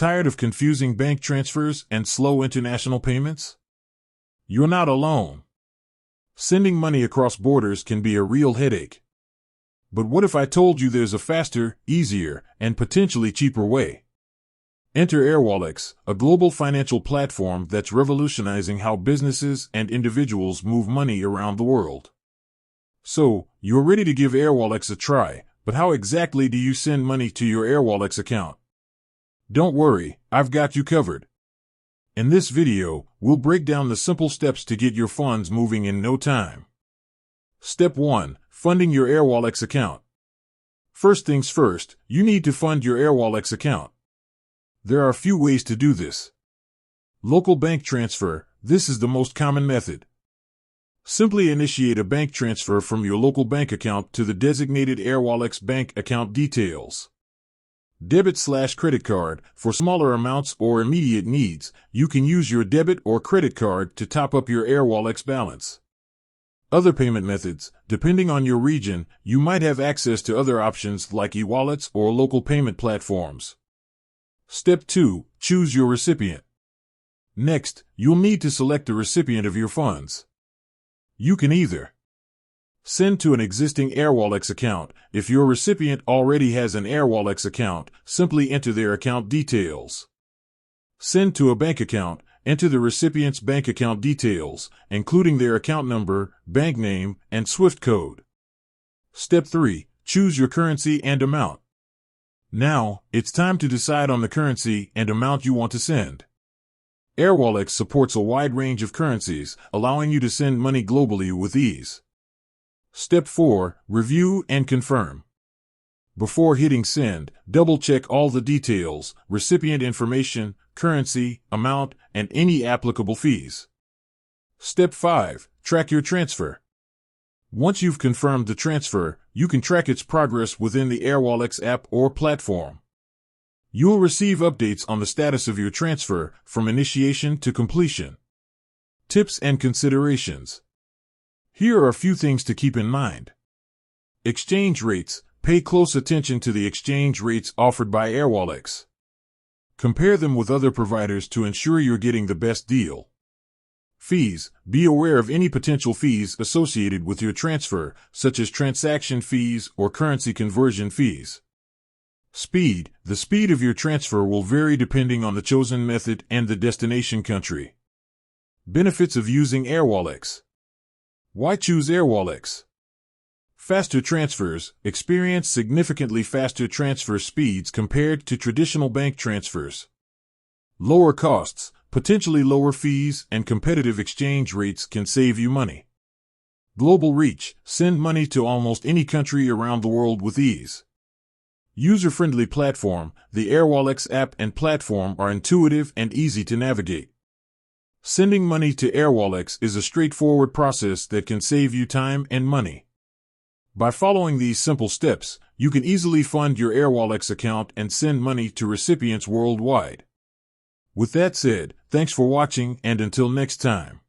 Tired of confusing bank transfers and slow international payments? You're not alone. Sending money across borders can be a real headache. But what if I told you there's a faster, easier, and potentially cheaper way? Enter Airwallex, a global financial platform that's revolutionizing how businesses and individuals move money around the world. So, you're ready to give Airwallex a try, but how exactly do you send money to your Airwallex account? Don't worry, I've got you covered. In this video, we'll break down the simple steps to get your funds moving in no time. Step 1. Funding your Airwallex account. First things first, you need to fund your Airwallex account. There are a few ways to do this. Local bank transfer. This is the most common method. Simply initiate a bank transfer from your local bank account to the designated Airwallex bank account details. Debit/credit card. For smaller amounts or immediate needs, you can use your debit or credit card to top up your Airwallex balance. Other payment methods. Depending on your region, you might have access to other options like e-wallets or local payment platforms. Step 2. Choose your recipient. Next, you'll need to select the recipient of your funds. You can either send to an existing Airwallex account. If your recipient already has an Airwallex account, simply enter their account details. Send to a bank account. Enter the recipient's bank account details, including their account number, bank name, and SWIFT code. Step 3. Choose your currency and amount. Now, it's time to decide on the currency and amount you want to send. Airwallex supports a wide range of currencies, allowing you to send money globally with ease. Step 4. Review and confirm. Before hitting send, double-check all the details, recipient information, currency, amount, and any applicable fees. Step 5. Track your transfer. Once you've confirmed the transfer, you can track its progress within the Airwallex app or platform. You'll receive updates on the status of your transfer from initiation to completion. Tips and considerations. Here are a few things to keep in mind. Exchange rates. Pay close attention to the exchange rates offered by Airwallex. Compare them with other providers to ensure you're getting the best deal. Fees. Be aware of any potential fees associated with your transfer, such as transaction fees or currency conversion fees. Speed. The speed of your transfer will vary depending on the chosen method and the destination country. Benefits of using Airwallex. Why choose Airwallex? Faster transfers. Experience significantly faster transfer speeds compared to traditional bank transfers. Lower costs. Potentially lower fees and competitive exchange rates can save you money. Global reach. Send money to almost any country around the world with ease. User-friendly platform. The Airwallex app and platform are intuitive and easy to navigate. Sending money to Airwallex is a straightforward process that can save you time and money. By following these simple steps, you can easily fund your Airwallex account and send money to recipients worldwide. With that said, thanks for watching, and until next time.